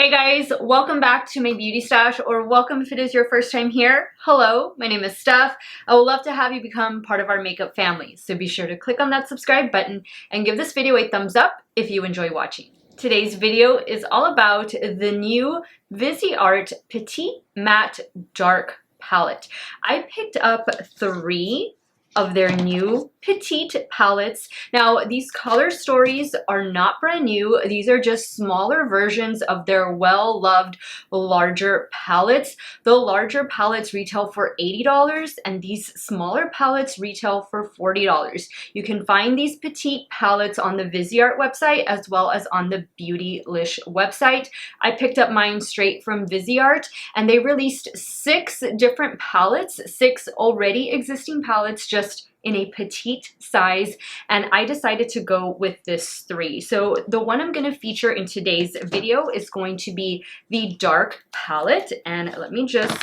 Hey guys, welcome back to my beauty stash, or welcome if it is your first time here. Hello, my name is Steff. I would love to have you become part of our makeup family, so be sure to click on that subscribe button and give this video a thumbs up if you enjoy watching. Today's video is all about the new Viseart Petite Matte Dark Palette. I picked up 3 of their new Petite palettes. Now, these color stories are not brand new. These are just smaller versions of their well-loved larger palettes. The larger palettes retail for $80 and these smaller palettes retail for $40. You can find these Petite palettes on the Viseart website as well as on the Beautylish website. I picked up mine straight from Viseart and they released 6 different palettes, 6 already existing palettes just in a petite size, and I decided to go with this 3. So the one I'm going to feature in today's video is going to be the dark palette, and let me just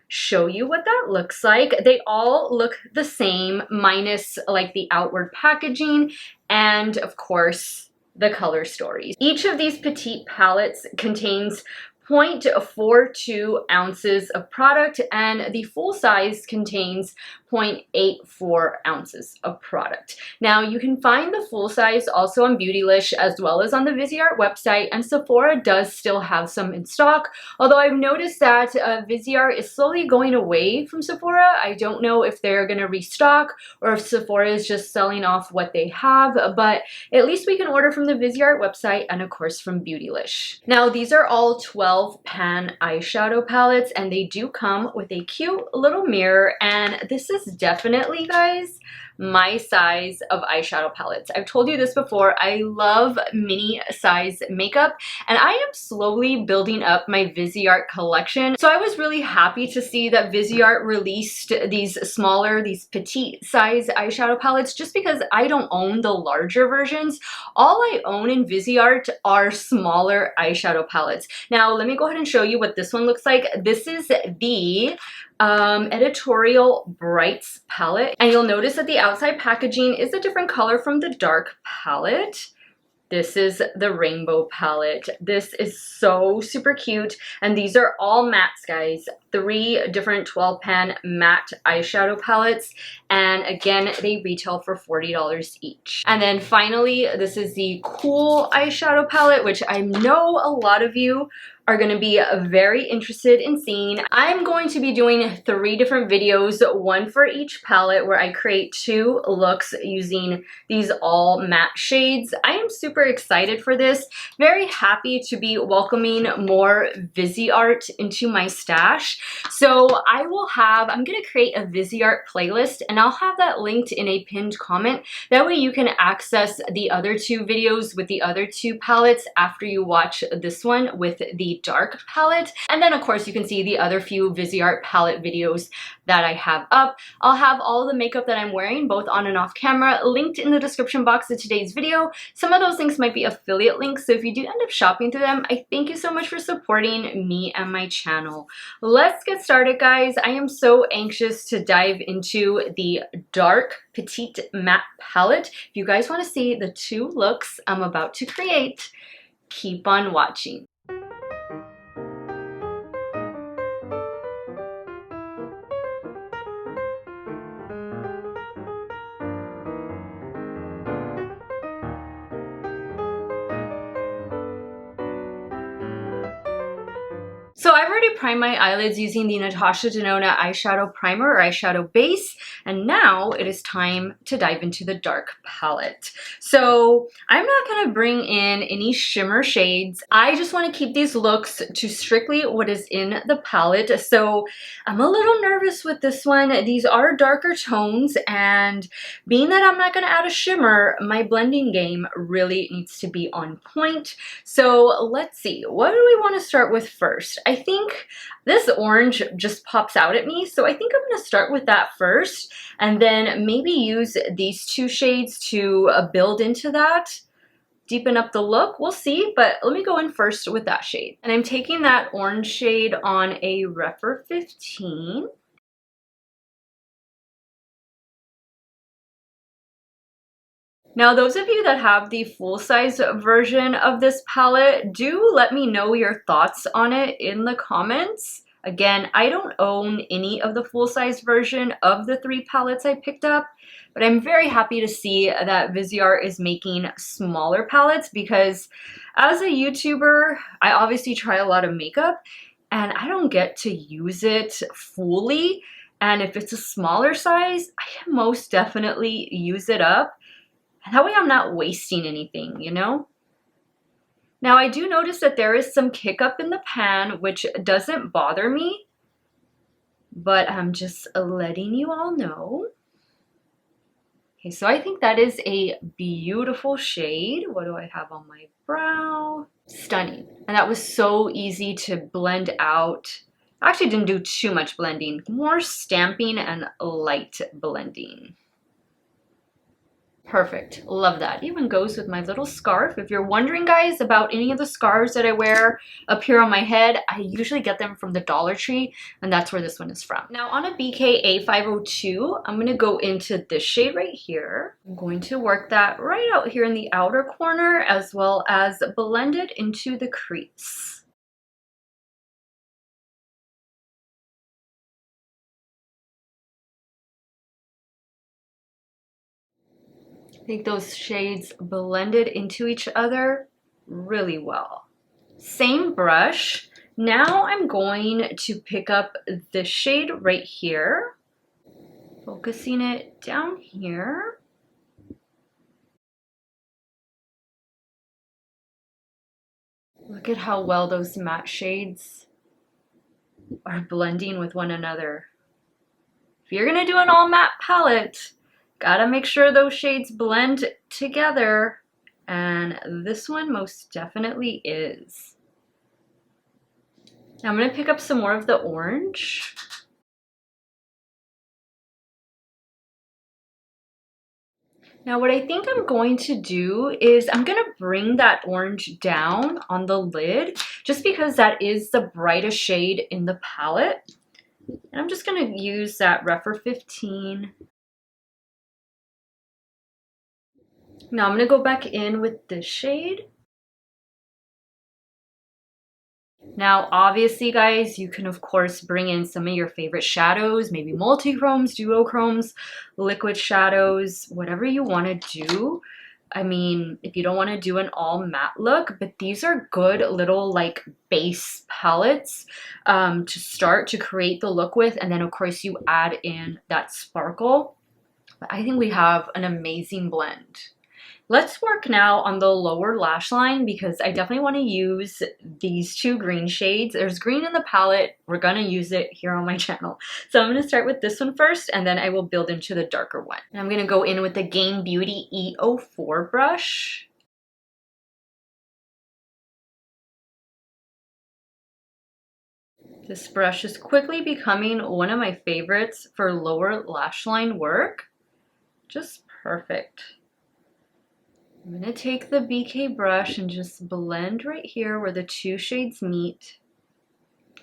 show you what that looks like. They all look the same minus like the outward packaging and of course the color stories. Each of these petite palettes contains 0.42 ounces of product and the full size contains 0.84 ounces of product. Now you can find the full size also on Beautylish as well as on the Viseart website, and Sephora does still have some in stock, although I've noticed that Viseart is slowly going away from Sephora. I don't know if they're going to restock or if Sephora is just selling off what they have, but at least we can order from the Viseart website and of course from Beautylish. Now these are all 12 pan eyeshadow palettes and they do come with a cute little mirror, and this is definitely, guys, my size of eyeshadow palettes. I've told you this before, I love mini size makeup and I am slowly building up my Viseart collection. So I was really happy to see that Viseart released these smaller, these petite size eyeshadow palettes just because I don't own the larger versions. All I own in Viseart are smaller eyeshadow palettes. Now let me go ahead and show you what this one looks like. This is the Editorial Brights palette, and you'll notice that the outside packaging is a different color from the dark palette. This is the rainbow palette. This is so super cute, and these are all mattes, guys. 3 different 12 pan matte eyeshadow palettes, and again they retail for $40 each. And then finally, this is the Cool eyeshadow palette, which I know a lot of you are going to be very interested in seeing. I'm going to be doing 3 different videos, one for each palette, where I create 2 looks using these all matte shades. I am super excited for this. Very happy to be welcoming more Viseart into my stash. So I'm going to create a Viseart playlist and I'll have that linked in a pinned comment. That way you can access the other 2 videos with the other 2 palettes after you watch this one with the dark palette. And then of course you can see the other few Viseart palette videos that I have up. I'll have all the makeup that I'm wearing both on and off camera linked in the description box of today's video. Some of those links might be affiliate links, so if you do end up shopping through them, I thank you so much for supporting me and my channel. Let's get started, guys. I am so anxious to dive into the dark Petite matte palette. If you guys want to see the 2 looks I'm about to create, keep on watching. So I've already primed my eyelids using the Natasha Denona eyeshadow primer or eyeshadow base, and now it is time to dive into the dark palette. So I'm not going to bring in any shimmer shades. I just want to keep these looks to strictly what is in the palette. So I'm a little nervous with this one. These are darker tones, and being that I'm not going to add a shimmer, my blending game really needs to be on point. So let's see, what do we want to start with first? I think this orange just pops out at me, so I think I'm going to start with that first and then maybe use these 2 shades to build into that, deepen up the look. We'll see, but let me go in first with that shade. And I'm taking that orange shade on a Rephr 15. Now, those of you that have the full-size version of this palette, do let me know your thoughts on it in the comments. Again, I don't own any of the full-size version of the 3 palettes I picked up, but I'm very happy to see that Viseart is making smaller palettes because as a YouTuber, I obviously try a lot of makeup and I don't get to use it fully. And if it's a smaller size, I can most definitely use it up. And that way I'm not wasting anything, you know? Now I do notice that there is some kick up in the pan, which doesn't bother me, but I'm just letting you all know. Okay, so I think that is a beautiful shade. What do I have on my brow? Stunning. And that was so easy to blend out. I actually didn't do too much blending, more stamping and light blending. Perfect. Love that. Even goes with my little scarf. If you're wondering, guys, about any of the scarves that I wear up here on my head, I usually get them from the Dollar Tree, and that's where this one is from. Now on a BK A502, I'm going to go into this shade right here. I'm going to work that right out here in the outer corner as well as blend it into the crease. I think those shades blended into each other really well. Same brush. Now I'm going to pick up this shade right here, focusing it down here. Look at how well those matte shades are blending with one another. If you're gonna do an all matte palette, gotta make sure those shades blend together, and this one most definitely is. Now I'm gonna pick up some more of the orange. Now what I think I'm going to do is I'm going to bring that orange down on the lid just because that is the brightest shade in the palette. And I'm just going to use that Rephr 15. Now I'm going to go back in with this shade. Now, obviously, guys, you can, of course, bring in some of your favorite shadows, maybe multi-chromes, duochromes, liquid shadows, whatever you want to do. I mean, if you don't want to do an all matte look, but these are good little like base palettes to start to create the look with. And then, of course, you add in that sparkle. But I think we have an amazing blend. Let's work now on the lower lash line because I definitely want to use these 2 green shades. There's green in the palette. We're going to use it here on my channel. So I'm going to start with this one first and then I will build into the darker one. And I'm going to go in with the Game Beauty E04 brush. This brush is quickly becoming one of my favorites for lower lash line work. Just perfect. I'm going to take the BK brush and just blend right here where the 2 shades meet.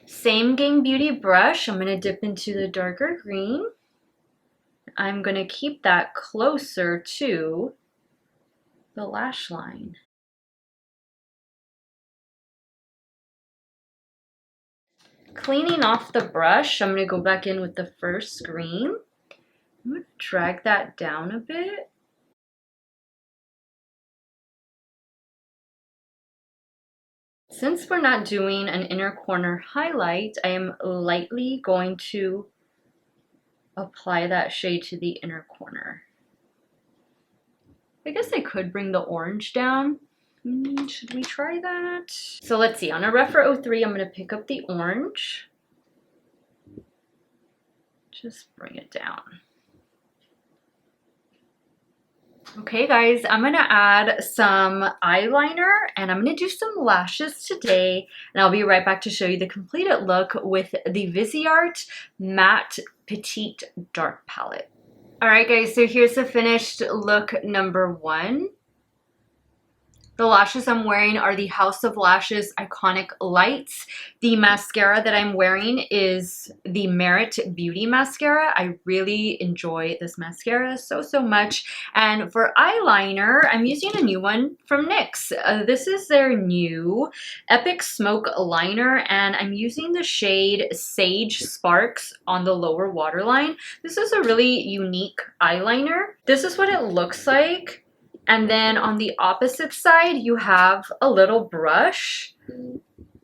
Same Game Beauty brush, I'm going to dip into the darker green. I'm going to keep that closer to the lash line. Cleaning off the brush, I'm going to go back in with the first green. I'm going to drag that down a bit. Since we're not doing an inner corner highlight, I am lightly going to apply that shade to the inner corner. I guess I could bring the orange down. Should we try that? So let's see, on a Rephr 03, I'm going to pick up the orange. Just bring it down. Okay guys, I'm going to add some eyeliner and I'm going to do some lashes today, and I'll be right back to show you the completed look with the Viseart Matte Petite Dark Palette. Alright guys, so here's the finished look number 1. The lashes I'm wearing are the House of Lashes Iconic Lights. The mascara that I'm wearing is the Merit Beauty Mascara. I really enjoy this mascara so much. And for eyeliner, I'm using a new one from NYX. This is their new Epic Smoke Liner, and I'm using the shade Sage Sparks on the lower waterline. This is a really unique eyeliner. This is what it looks like. And then on the opposite side, you have a little brush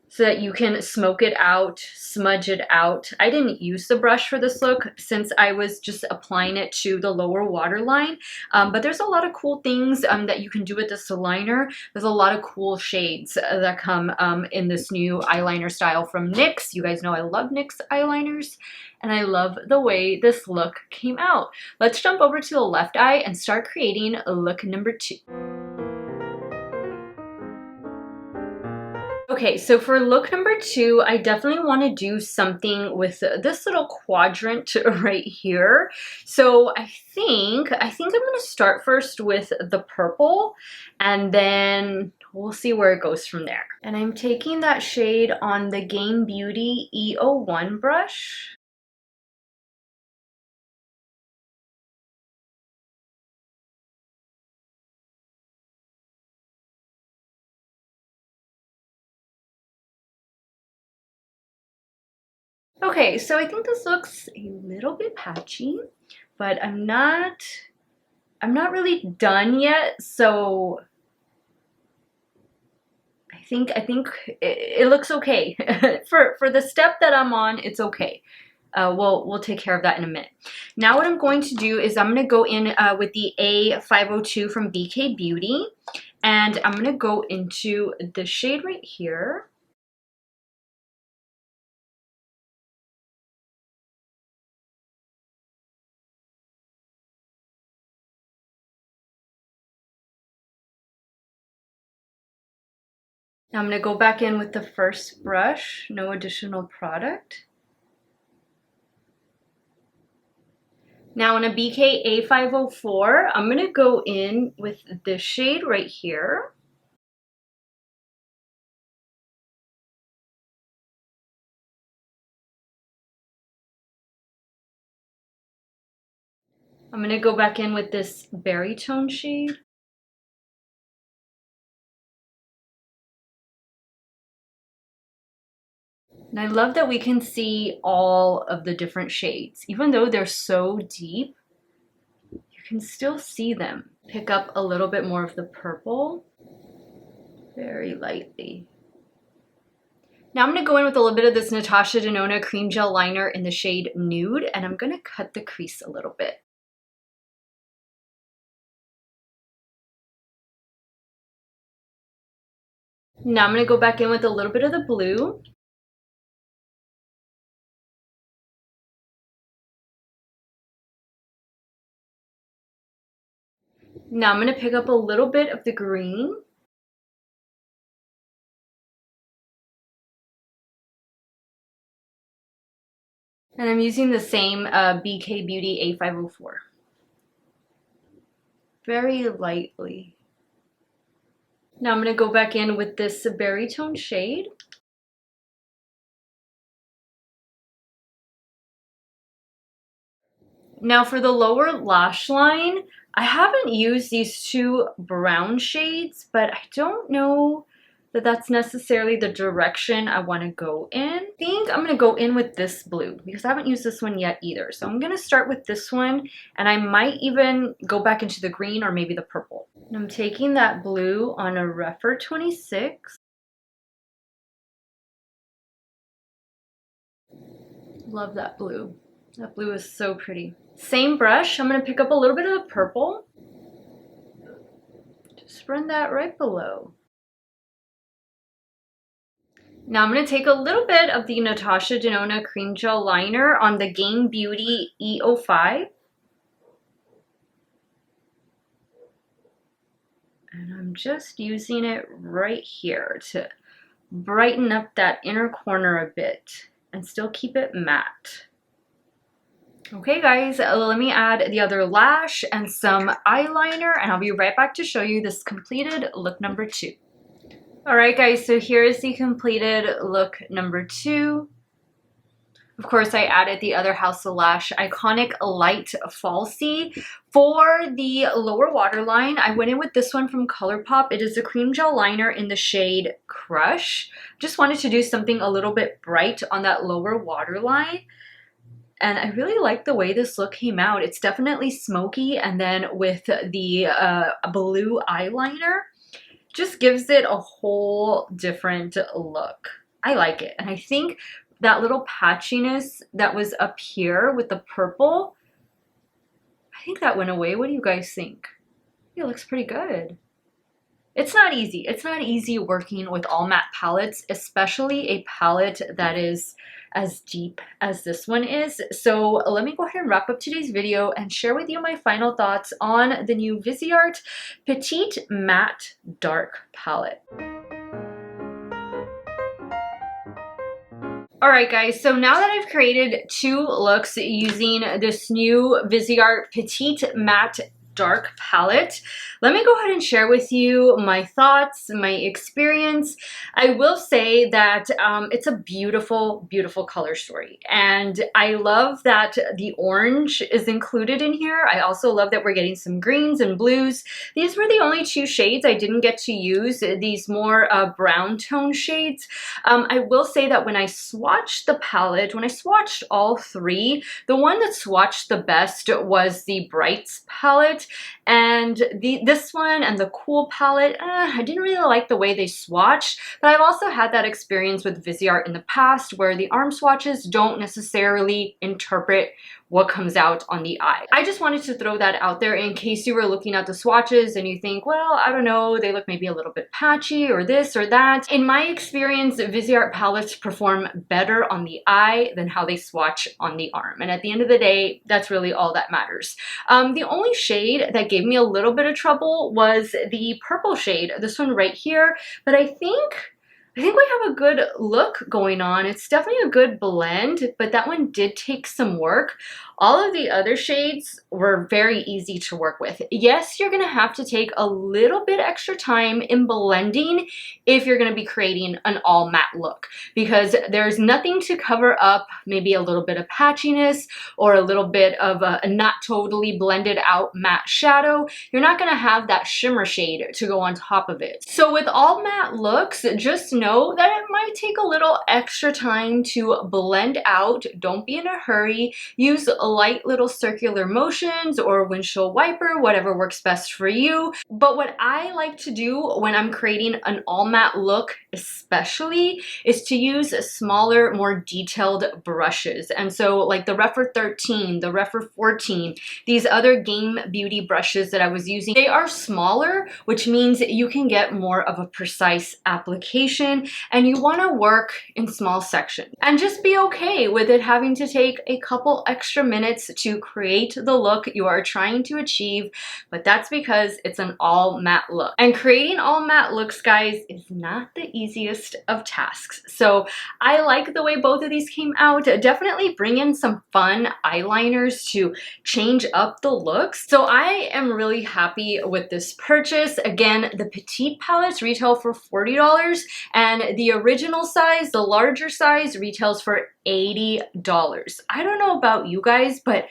so that you can smoke it out, smudge it out. I didn't use the brush for this look since I was just applying it to the lower waterline. But there's a lot of cool things that you can do with this liner. There's a lot of cool shades that come in this new eyeliner style from NYX. You guys know I love NYX eyeliners. And I love the way this look came out. Let's jump over to the left eye and start creating look number 2. Okay, so for look number 2, I definitely want to do something with this little quadrant right here. So I think I'm going to start first with the purple, and then we'll see where it goes from there. And I'm taking that shade on the Game Beauty E01 brush. Okay, so I think this looks a little bit patchy, but I'm not really done yet, so I think it looks okay. for the step that I'm on, it's okay. We'll take care of that in a minute. Now what I'm going to do is I'm going to go in with the A502 from BK Beauty, and I'm going to go into the shade right here. Now I'm going to go back in with the first brush, no additional product. Now in a BK A504, I'm going to go in with this shade right here. I'm going to go back in with this berry tone shade. And I love that we can see all of the different shades. Even though they're so deep, you can still see them. Pick up a little bit more of the purple, very lightly. Now I'm going to go in with a little bit of this Natasha Denona Cream Gel Liner in the shade Nude, and I'm going to cut the crease a little bit. Now I'm going to go back in with a little bit of the blue. Now I'm going to pick up a little bit of the green. And I'm using the same BK Beauty A504. Very lightly. Now I'm going to go back in with this berry tone shade. Now for the lower lash line, I haven't used these two brown shades, but I don't know that that's necessarily the direction I want to go in. I think I'm going to go in with this blue because I haven't used this one yet either. So I'm going to start with this one, and I might even go back into the green or maybe the purple. And I'm taking that blue on a Refer 26. Love that blue. That blue is so pretty. Same brush, I'm going to pick up a little bit of the purple. Just run that right below. Now I'm going to take a little bit of the Natasha Denona Cream Gel Liner on the Game Beauty E05. And I'm just using it right here to brighten up that inner corner a bit and still keep it matte. Okay guys, let me add the other lash and some eyeliner, and I'll be right back to show you this completed look number 2. Alright guys, so here's the completed look number 2. Of course, I added the other House of Lash Iconic Light Falsie. For the lower waterline, I went in with this one from ColourPop. It is a cream gel liner in the shade Crush. Just wanted to do something a little bit bright on that lower waterline. And I really like the way this look came out. It's definitely smoky, and then with the blue eyeliner, just gives it a whole different look. I like it. And I think that little patchiness that was up here with the purple, I think that went away. What do you guys think? It looks pretty good. It's not easy. It's not easy working with all matte palettes, especially a palette that is as deep as this one is. So let me go ahead and wrap up today's video and share with you my final thoughts on the new Viseart Petite Matte Dark Palette. Alright guys, so now that I've created 2 looks using this new Viseart Petite Matte Dark Palette, let me go ahead and share with you my thoughts, my experience. I will say that it's a beautiful, beautiful color story. And I love that the orange is included in here. I also love that we're getting some greens and blues. These were the only 2 shades I didn't get to use, these more brown tone shades. I will say that when I swatched the palette, when I swatched all 3, the one that swatched the best was the Brights palette. And this one and the Cool palette, I didn't really like the way they swatched, but I've also had that experience with Viseart in the past where the arm swatches don't necessarily interpret what comes out on the eye. I just wanted to throw that out there in case you were looking at the swatches and you think, well, I don't know, they look maybe a little bit patchy or this or that. In my experience, Viseart palettes perform better on the eye than how they swatch on the arm. And at the end of the day, that's really all that matters. The only shade that gave me a little bit of trouble was the purple shade, this one right here, but I think we have a good look going on. It's definitely a good blend, but that one did take some work. All of the other shades were very easy to work with. Yes, you're gonna have to take a little bit extra time in blending if you're gonna be creating an all matte look, because there's nothing to cover up maybe a little bit of patchiness or a little bit of a not totally blended out matte shadow. You're not gonna have that shimmer shade to go on top of it. So with all matte looks, just know that it might take a little extra time to blend out. Don't be in a hurry. Use light little circular motions or windshield wiper, whatever works best for you. But what I like to do when I'm creating an all matte look especially is to use smaller, more detailed brushes. And so like the Refer 13, the Refer 14, these other Game Beauty brushes that I was using, they are smaller, which means you can get more of a precise application, and you want to work in small sections. And just be okay with it having to take a couple extra minutes to create the look you are trying to achieve, but that's because it's an all matte look. And creating all matte looks, guys, is not the easiest of tasks. So I like the way both of these came out. Definitely bring in some fun eyeliners to change up the looks. So I am really happy with this purchase. Again, the Petite palettes retail for $40, and the original size, the larger size, retails for $80. I don't know about you guys, but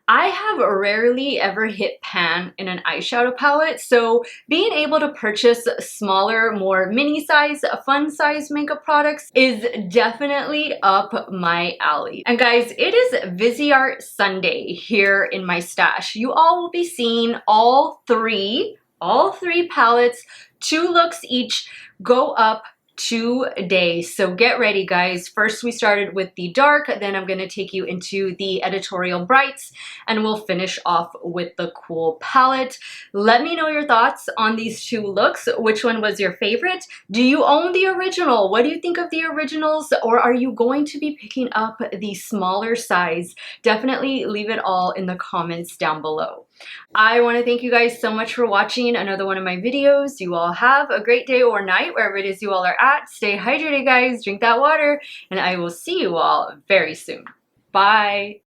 I have rarely ever hit pan in an eyeshadow palette, so being able to purchase smaller, more mini size, fun size makeup products is definitely up my alley. And guys, it is Viseart Sunday here in my stash. You all will be seeing all three palettes, 2 looks each, go up 2 days. So get ready, guys. First we started with the dark, then I'm going to take you into the editorial brights, and we'll finish off with the cool palette. Let me know your thoughts on these 2 looks. Which one was your favorite? Do you own the original? What do you think of the originals? Or are you going to be picking up the smaller size? Definitely leave it all in the comments down below. I want to thank you guys so much for watching another one of my videos. You all have a great day or night, wherever it is you all are at. Stay hydrated, guys. Drink that water, and I will see you all very soon. Bye.